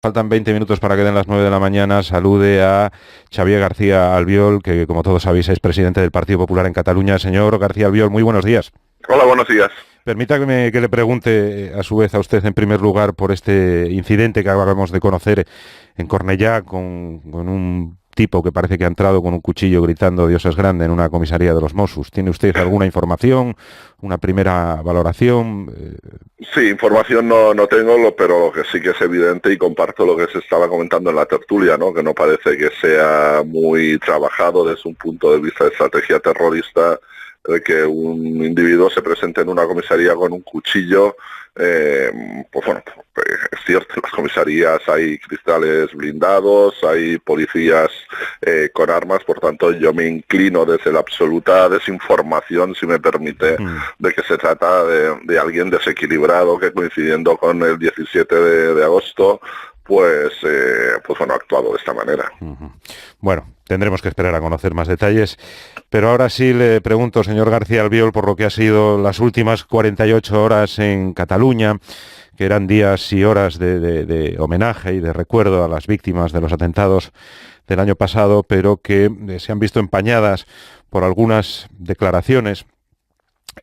Faltan 20 minutos para que den las 9 de la mañana. Salude a Xavier García Albiol, que como todos sabéis es presidente del Partido Popular en Cataluña. Señor García Albiol, muy buenos días. Hola, buenos días. Permítame que le pregunte a su vez a usted en primer lugar por este incidente que acabamos de conocer en Cornellá con un tipo que parece que ha entrado con un cuchillo gritando Dios es grande en una comisaría de los Mossos. ¿Tiene usted alguna información, una primera valoración? Sí, información no tengo, pero lo que sí que es evidente y comparto lo que se estaba comentando en la tertulia, ¿no? Que no parece que sea muy trabajado desde un punto de vista de estrategia terrorista que un individuo se presente en una comisaría con un cuchillo. Pues bueno, es cierto, en las comisarías hay cristales blindados, hay policías con armas, por tanto yo me inclino desde la absoluta desinformación, si me permite, de que se trata de alguien desequilibrado que coincidiendo con el 17 de agosto, pues bueno, ha actuado de esta manera. Bueno, tendremos que esperar a conocer más detalles, pero ahora sí le pregunto, señor García Albiol, por lo que ha sido las últimas 48 horas en Cataluña, que eran días y horas de homenaje y de recuerdo a las víctimas de los atentados del año pasado, pero que se han visto empañadas por algunas declaraciones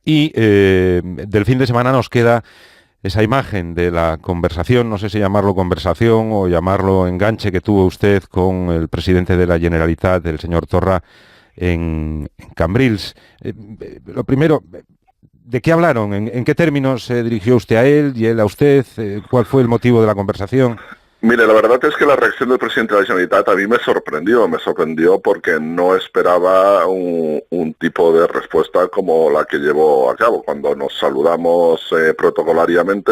y del fin de semana nos queda esa imagen de la conversación, no sé si llamarlo conversación o llamarlo enganche que tuvo usted con el presidente de la Generalitat, el señor Torra, en Cambrils. Lo primero, ¿de qué hablaron? ¿En qué términos se dirigió usted a él y él a usted? ¿Cuál fue el motivo de la conversación? Mire, la verdad es que la reacción del presidente de la Generalitat a mí me sorprendió porque no esperaba un tipo de respuesta como la que llevó a cabo. Cuando nos saludamos protocolariamente,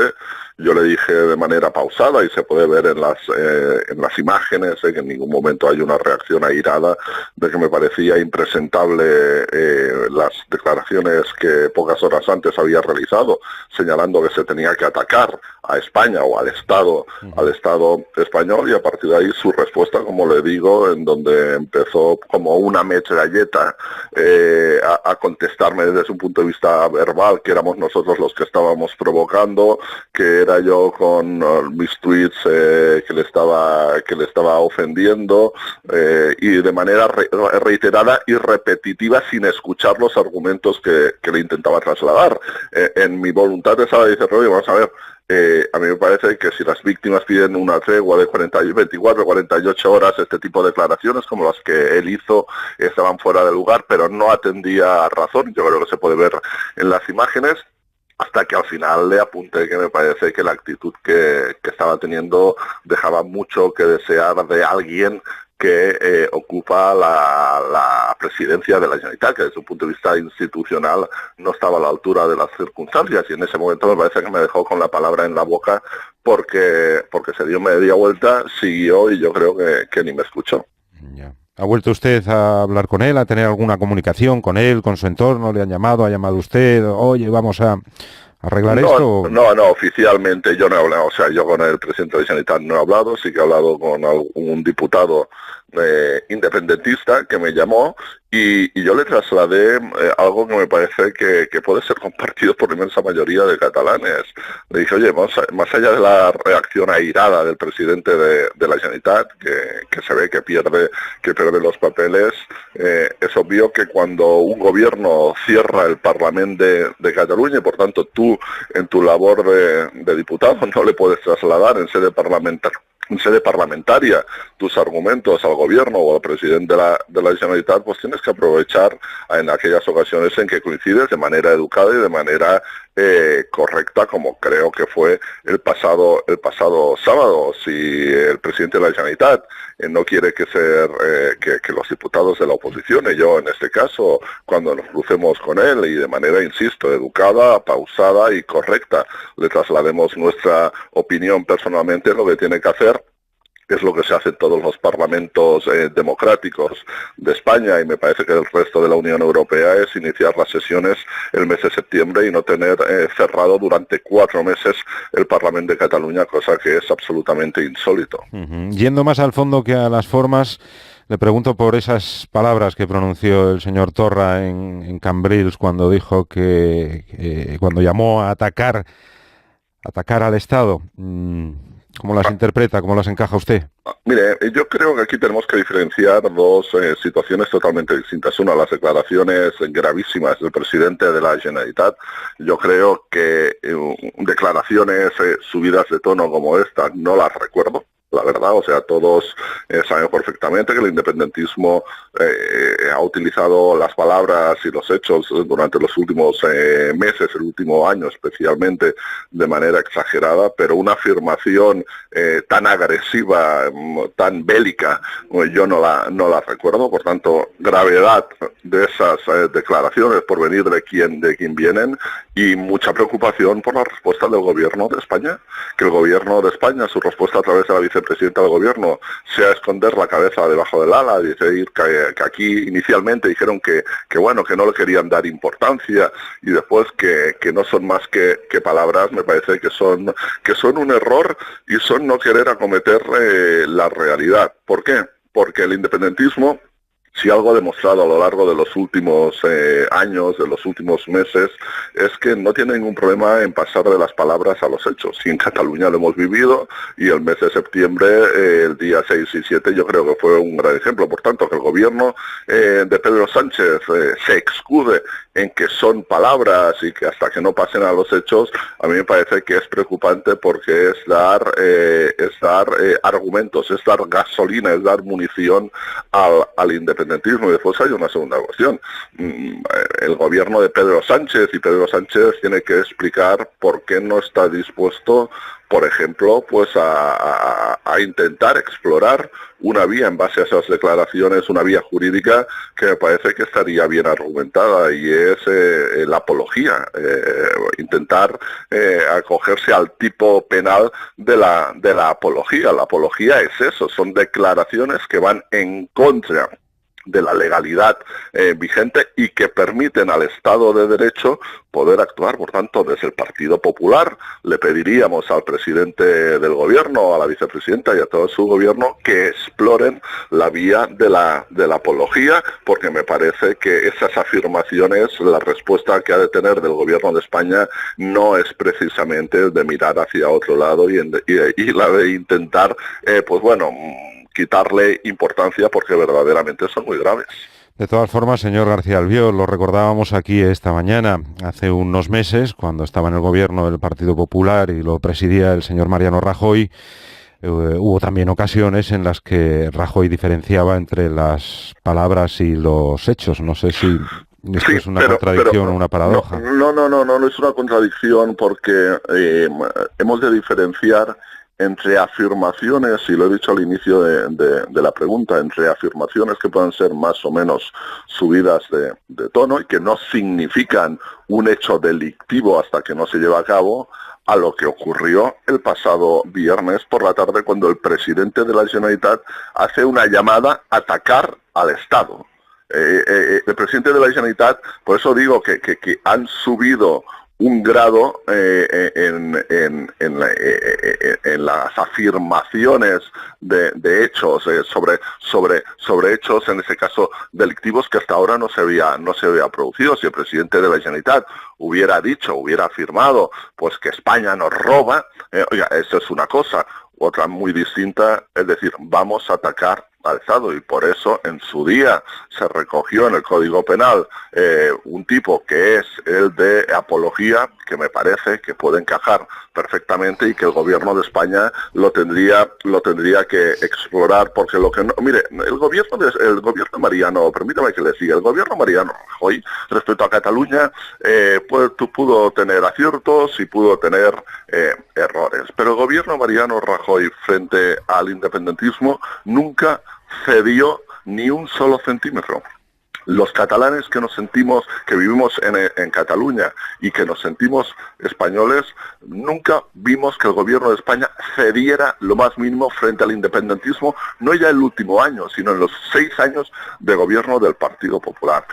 yo le dije de manera pausada, y se puede ver en las imágenes, que en ningún momento hay una reacción airada, de que me parecía impresentable las declaraciones que pocas horas antes había realizado, señalando que se tenía que atacar a España o al Estado español, y a partir de ahí su respuesta, como le digo, en donde empezó como una metralleta a contestarme desde un punto de vista verbal, que éramos nosotros los que estábamos provocando, que era yo con mis tweets que le estaba ofendiendo, y de manera reiterada y repetitiva, sin escuchar los argumentos que le intentaba trasladar. En mi voluntad estaba de decir, oye, vamos a ver, a mí me parece que si las víctimas piden una tregua de 24, 48 horas, este tipo de declaraciones como las que él hizo estaban fuera de lugar, pero no atendía a razón. Yo creo que se puede ver en las imágenes, hasta que al final le apunté que me parece que la actitud que estaba teniendo dejaba mucho que desear de alguien que ocupa la presidencia de la Generalitat, que desde un punto de vista institucional no estaba a la altura de las circunstancias, y en ese momento me parece que me dejó con la palabra en la boca porque se dio media vuelta, siguió y yo creo que ni me escuchó. Ya. ¿Ha vuelto usted a hablar con él, a tener alguna comunicación con él, con su entorno? ¿Le han llamado? ¿Ha llamado usted? Oye, vamos a arreglar esto. No, oficialmente yo no he hablado, o sea, yo con el presidente de Sanidad no he hablado, sí que he hablado con un diputado independentista que me llamó, y yo le trasladé algo que me parece que puede ser compartido por la inmensa mayoría de catalanes. Le dije, oye, más allá de la reacción airada del presidente de la Generalitat, que se ve que pierde los papeles, es obvio que cuando un gobierno cierra el Parlamento de Cataluña, y por tanto tú en tu labor de diputado no le puedes trasladar en sede parlamentaria tus argumentos al gobierno o al presidente de la Generalitat, pues tienes que aprovechar en aquellas ocasiones en que coincides de manera educada y de manera correcta, como creo que fue el pasado sábado. Si el presidente de la Generalitat no quiere que los diputados de la oposición, y yo en este caso, cuando nos crucemos con él y de manera, insisto, educada, pausada y correcta, le traslademos nuestra opinión personalmente, lo que tiene que hacer es lo que se hace en todos los parlamentos democráticos de España, y me parece que el resto de la Unión Europea, es iniciar las sesiones el mes de septiembre y no tener cerrado durante 4 meses el Parlamento de Cataluña, cosa que es absolutamente insólito. Yendo más al fondo que a las formas, le pregunto por esas palabras que pronunció el señor Torra en Cambrils cuando dijo cuando llamó a atacar al Estado. ¿Cómo las interpreta? ¿Cómo las encaja usted? Mire, yo creo que aquí tenemos que diferenciar dos situaciones totalmente distintas. Una, las declaraciones gravísimas del presidente de la Generalitat. Yo creo que declaraciones subidas de tono como esta no las recuerdo. La verdad, o sea, todos saben perfectamente que el independentismo ha utilizado las palabras y los hechos durante los últimos meses, el último año especialmente, de manera exagerada, pero una afirmación tan agresiva, tan bélica, yo no la recuerdo. Por tanto, gravedad de esas declaraciones por venir de quien vienen, y mucha preocupación por la respuesta del gobierno de España, que el gobierno de España, su respuesta a través de la vicepresidenta del gobierno, sea esconder la cabeza debajo del ala, y decir que aquí inicialmente dijeron que bueno, que no le querían dar importancia, y después que no son más que palabras. Me parece que son un error, y son no querer acometer la realidad. ¿Por qué? Porque el independentismo, si algo ha demostrado a lo largo de los últimos años, de los últimos meses, es que no tiene ningún problema en pasar de las palabras a los hechos. Y en Cataluña lo hemos vivido, y el mes de septiembre, el día 6 y 7, yo creo que fue un gran ejemplo. Por tanto, que el gobierno de Pedro Sánchez se escude en que son palabras y que hasta que no pasen a los hechos, a mí me parece que es preocupante, porque es dar argumentos, es dar gasolina, es dar munición al independentismo. Y después hay una segunda cuestión. El gobierno de Pedro Sánchez tiene que explicar por qué no está dispuesto, por ejemplo, pues a intentar explorar una vía en base a esas declaraciones, una vía jurídica que me parece que estaría bien argumentada, y es la apología, intentar acogerse al tipo penal de la apología. La apología es eso, son declaraciones que van en contra de la legalidad vigente y que permiten al Estado de Derecho poder actuar. Por tanto, desde el Partido Popular le pediríamos al presidente del gobierno, a la vicepresidenta y a todo su gobierno, que exploren la vía de la apología, porque me parece que esas afirmaciones, la respuesta que ha de tener del gobierno de España no es precisamente de mirar hacia otro lado y la de intentar, pues bueno, quitarle importancia, porque verdaderamente son muy graves. De todas formas, señor García Albiol, lo recordábamos aquí esta mañana, hace unos meses, cuando estaba en el gobierno del Partido Popular y lo presidía el señor Mariano Rajoy, hubo también ocasiones en las que Rajoy diferenciaba entre las palabras y los hechos. No sé si esto es una contradicción o una paradoja. No es una contradicción, porque hemos de diferenciar entre afirmaciones, y lo he dicho al inicio de la pregunta, entre afirmaciones que puedan ser más o menos subidas de tono y que no significan un hecho delictivo hasta que no se lleva a cabo, a lo que ocurrió el pasado viernes por la tarde, cuando el presidente de la Generalitat hace una llamada a atacar al Estado. El presidente de la Generalitat, por eso digo que han subido un grado en las afirmaciones de hechos sobre hechos, en ese caso delictivos, que hasta ahora no se había producido. Si el presidente de la Generalitat hubiera afirmado pues que España nos roba, oiga, eso es una cosa. Otra muy distinta es decir, vamos a atacar al Estado, y por eso en su día se recogió en el Código Penal un tipo que es el de apología, que me parece que puede encajar perfectamente, y que el gobierno de España lo tendría que explorar, porque lo que no, mire, el gobierno Mariano, permítame que le siga, el gobierno Mariano Rajoy respecto a Cataluña pudo tener aciertos y pudo tener errores, pero el gobierno Mariano Rajoy frente al independentismo nunca cedió ni un solo centímetro. Los catalanes que vivimos en Cataluña y que nos sentimos españoles, nunca vimos que el gobierno de España cediera lo más mínimo frente al independentismo, no ya el último año, sino en los 6 años de gobierno del Partido Popular.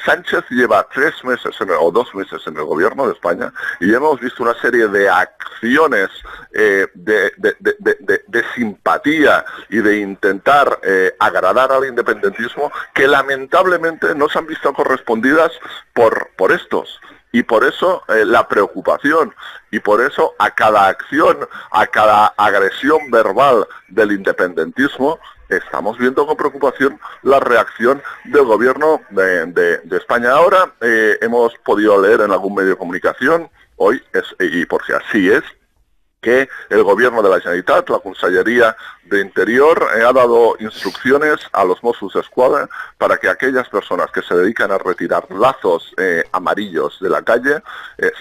Sánchez lleva 3 meses o 2 meses en el gobierno de España, y ya hemos visto una serie de acciones de simpatía y de intentar agradar al independentismo, que lamentablemente no se han visto correspondidas por estos. Y por eso la preocupación, y por eso a cada acción, a cada agresión verbal del independentismo, estamos viendo con preocupación la reacción del gobierno de España. Ahora hemos podido leer en algún medio de comunicación, hoy, y porque así es, que el gobierno de la Generalitat, la Consellería de Interior, ha dado instrucciones a los Mossos d'Esquadra para que aquellas personas que se dedican a retirar lazos amarillos de la calle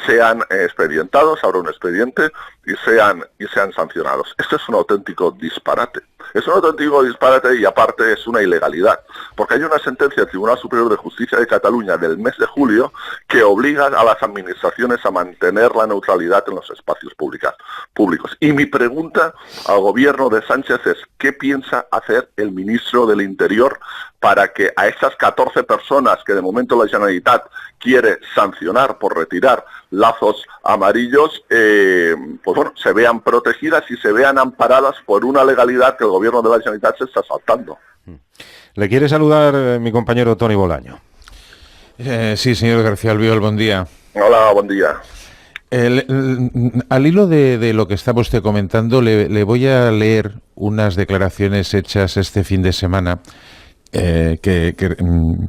sean expedientados, habrá un expediente, y sean sancionados. Esto es un auténtico disparate. Es un auténtico disparate y aparte es una ilegalidad, porque hay una sentencia del Tribunal Superior de Justicia de Cataluña del mes de julio que obliga a las administraciones a mantener la neutralidad en los espacios públicos. Y mi pregunta al gobierno de Sánchez es, ¿qué piensa hacer el ministro del Interior para que a estas 14 personas que de momento la Generalitat quiere sancionar por retirar lazos amarillos, se vean protegidas y se vean amparadas por una legalidad que el gobierno de la Generalitat se está saltando? Le quiere saludar mi compañero Toni Bolaño. Sí, señor García Albiol, buen día. Hola, buen día. Al hilo de lo que estaba usted comentando, le voy a leer unas declaraciones hechas este fin de semana,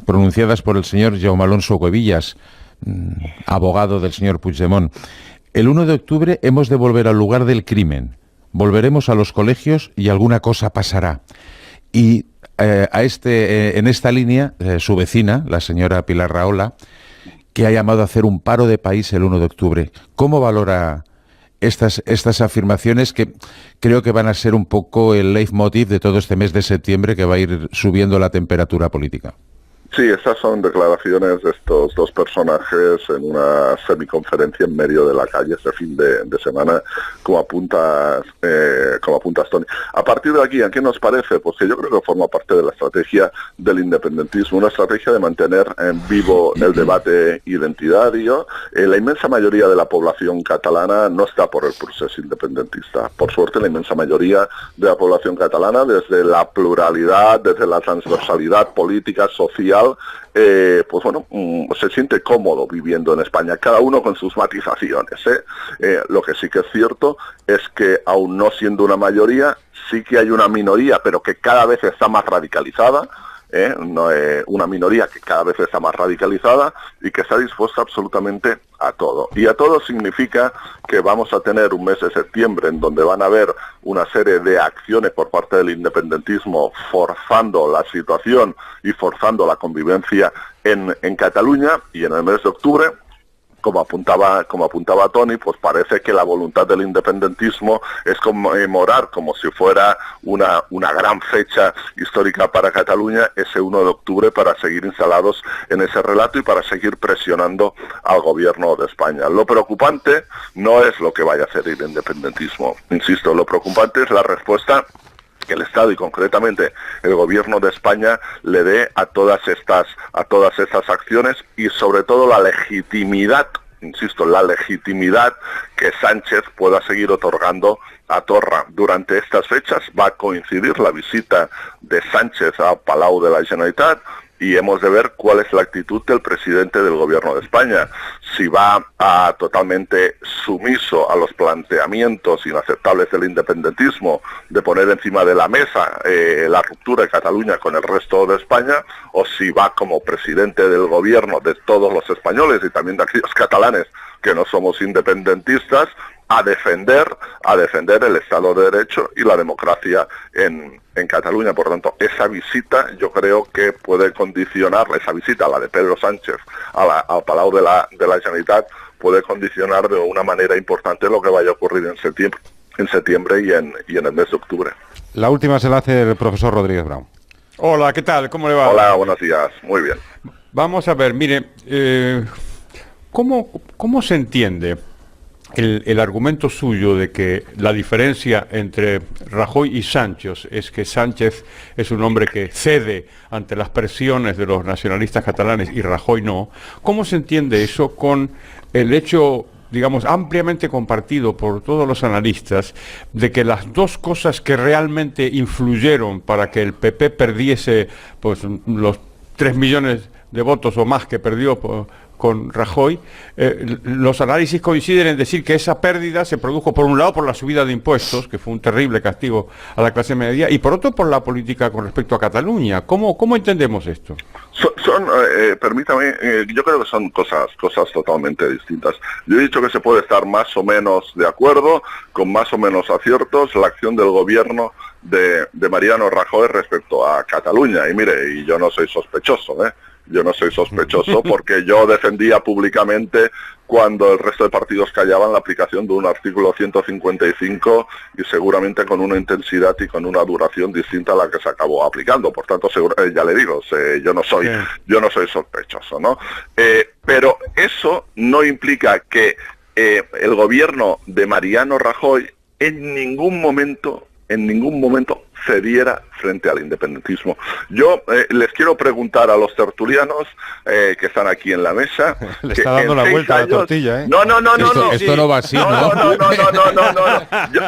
pronunciadas por el señor Jaume Alonso Cuevillas, abogado del señor Puigdemont. El 1 de octubre hemos de volver al lugar del crimen. Volveremos a los colegios y alguna cosa pasará. Y en esta línea, su vecina, la señora Pilar Rahola, que ha llamado a hacer un paro de país el 1 de octubre. ¿Cómo valora estas afirmaciones que creo que van a ser un poco el leitmotiv de todo este mes de septiembre, que va a ir subiendo la temperatura política? Sí, estas son declaraciones de estos dos personajes en una semiconferencia en medio de la calle este fin de semana, como apuntas, Toni. A partir de aquí, ¿a qué nos parece? Pues que yo creo que forma parte de la estrategia del independentismo, una estrategia de mantener vivo el debate identitario. La inmensa mayoría de la población catalana no está por el proceso independentista. Por suerte, la inmensa mayoría de la población catalana, desde la pluralidad, desde la transversalidad política, social, se siente cómodo viviendo en España, cada uno con sus matizaciones. Lo que sí que es cierto es que, aún no siendo una mayoría, sí que hay una minoría, pero que cada vez está más radicalizada, una minoría que cada vez está más radicalizada y que está dispuesta absolutamente a todo. Y a todo significa que vamos a tener un mes de septiembre en donde van a haber una serie de acciones por parte del independentismo forzando la situación y forzando la convivencia en Cataluña, y en el mes de octubre, como apuntaba Toni, pues parece que la voluntad del independentismo es conmemorar como si fuera una gran fecha histórica para Cataluña ese 1 de octubre, para seguir instalados en ese relato y para seguir presionando al gobierno de España. Lo preocupante no es lo que vaya a hacer el independentismo, insisto, lo preocupante es la respuesta que el Estado y concretamente el gobierno de España le dé a todas estas acciones, y sobre todo la legitimidad, insisto, la legitimidad que Sánchez pueda seguir otorgando a Torra. Durante estas fechas va a coincidir la visita de Sánchez a Palau de la Generalitat, y hemos de ver cuál es la actitud del presidente del gobierno de España. Si va totalmente sumiso a los planteamientos inaceptables del independentismo de poner encima de la mesa la ruptura de Cataluña con el resto de España, o si va como presidente del gobierno de todos los españoles y también de aquellos catalanes que no somos independentistas, a defender el Estado de Derecho y la democracia en Cataluña. Por tanto, esa visita yo creo que puede condicionar, esa visita, la de Pedro Sánchez al Palau de la Generalitat, puede condicionar de una manera importante lo que vaya a ocurrir en septiembre y en el mes de octubre. La última se la hace el profesor Rodríguez Brown. Hola, ¿qué tal? ¿Cómo le va? Hola, buenos días. Muy bien. Vamos a ver, mire, ¿cómo se entiende el argumento suyo de que la diferencia entre Rajoy y Sánchez es que Sánchez es un hombre que cede ante las presiones de los nacionalistas catalanes y Rajoy no? ¿Cómo se entiende eso con el hecho, digamos, ampliamente compartido por todos los analistas, de que las dos cosas que realmente influyeron para que el PP perdiese pues los 3 millones de votos o más que perdió con Rajoy, los análisis coinciden en decir que esa pérdida se produjo por un lado por la subida de impuestos, que fue un terrible castigo a la clase media, y por otro por la política con respecto a Cataluña. ¿Cómo entendemos esto? Permítame, yo creo que son cosas totalmente distintas. Yo he dicho que se puede estar más o menos de acuerdo, con más o menos aciertos, la acción del gobierno de Mariano Rajoy respecto a Cataluña. Y mire, y yo no soy sospechoso, ¿eh? Yo no soy sospechoso porque yo defendía públicamente, cuando el resto de partidos callaban, la aplicación de un artículo 155 y seguramente con una intensidad y con una duración distinta a la que se acabó aplicando. Por tanto, ya le digo, yo no soy sospechoso, ¿no? Pero eso no implica que el gobierno de Mariano Rajoy en ningún momento cediera frente al independentismo. Yo les quiero preguntar a los tertulianos que están aquí en la mesa. Le está dando la vuelta a la tortilla, ¿eh? No. Esto no va así, ¿no?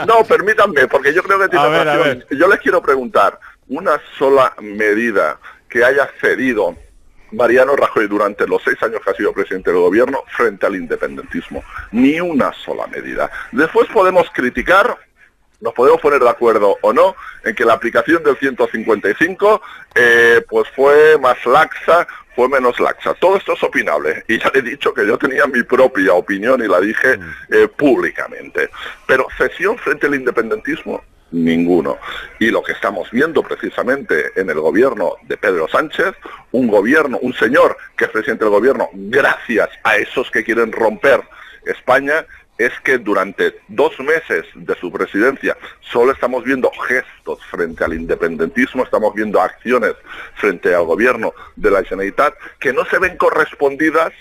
No, permítanme, porque yo creo que tiene razón. A ver. Yo les quiero preguntar, una sola medida que haya cedido Mariano Rajoy durante los 6 años que ha sido presidente del gobierno frente al independentismo. Ni una sola medida. Después podemos criticar, nos podemos poner de acuerdo o no en que la aplicación del 155 pues fue más laxa, fue menos laxa. Todo esto es opinable y ya le he dicho que yo tenía mi propia opinión y la dije públicamente. Pero cesión frente al independentismo, ninguno. Y lo que estamos viendo precisamente en el gobierno de Pedro Sánchez, un señor que es presidente del gobierno gracias a esos que quieren romper España, es que durante 2 meses de su presidencia solo estamos viendo gestos frente al independentismo, estamos viendo acciones frente al gobierno de la Generalitat que no se ven correspondidas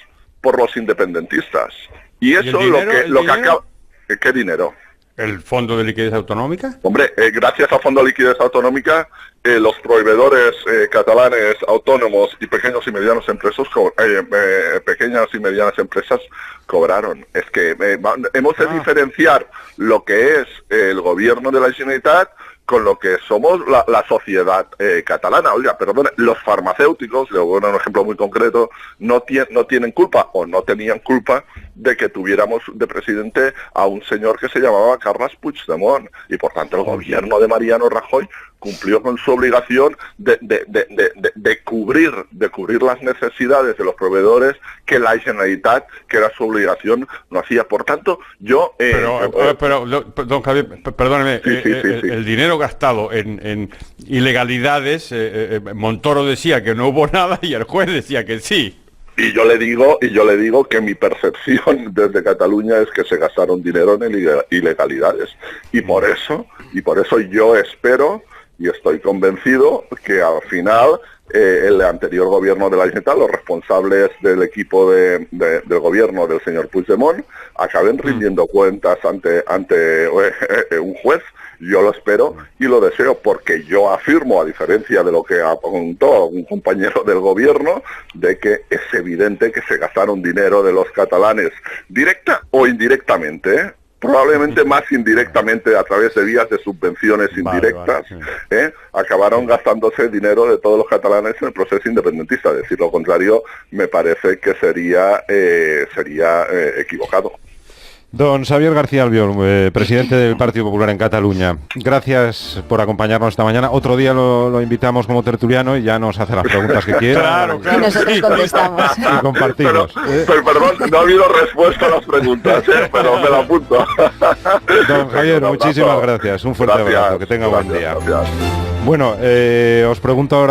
por los independentistas. Y eso lo que acaba... ¿Qué dinero? ¿El Fondo de Liquidez Autonómica? Hombre, gracias al Fondo de Liquidez Autonómica, los proveedores catalanes autónomos y pequeñas y medianas empresas cobraron. Es que hemos de diferenciar lo que es el gobierno de la Generalitat con lo que somos la sociedad catalana. Oiga, perdón, los farmacéuticos, le voy a dar un ejemplo muy concreto, no tienen culpa o no tenían culpa de que tuviéramos de presidente a un señor que se llamaba Carles Puigdemont, y por tanto el gobierno de Mariano Rajoy cumplió con su obligación de cubrir las necesidades de los proveedores que la Generalitat, que era su obligación, no hacía. Por tanto, yo... pero don Javier, perdóneme, sí. El dinero gastado en ilegalidades, Montoro decía que no hubo nada y el juez decía que sí. Y yo le digo que mi percepción desde Cataluña es que se gastaron dinero en ilegalidades. Y por eso yo espero y estoy convencido que al final el anterior gobierno de la Generalitat, los responsables del equipo del gobierno del señor Puigdemont, acaben rindiendo cuentas ante un juez. Yo lo espero y lo deseo, porque yo afirmo, a diferencia de lo que apuntó un compañero del gobierno, de que es evidente que se gastaron dinero de los catalanes, directa o indirectamente, probablemente más indirectamente a través de vías de subvenciones indirectas, acabaron gastándose dinero de todos los catalanes en el proceso independentista. Decir lo contrario me parece que sería equivocado. Don Xavier García Albiol, presidente del Partido Popular en Cataluña, gracias por acompañarnos esta mañana. Otro día lo invitamos como tertuliano y ya nos hace las preguntas que quiera. Claro. Y nosotros contestamos. Y compartimos. Pero perdón, no ha habido respuesta a las preguntas, pero me la apunto. Don Javier, muchísimas gracias. Un fuerte abrazo. Que tenga buen día. Gracias. Bueno, os pregunto ahora...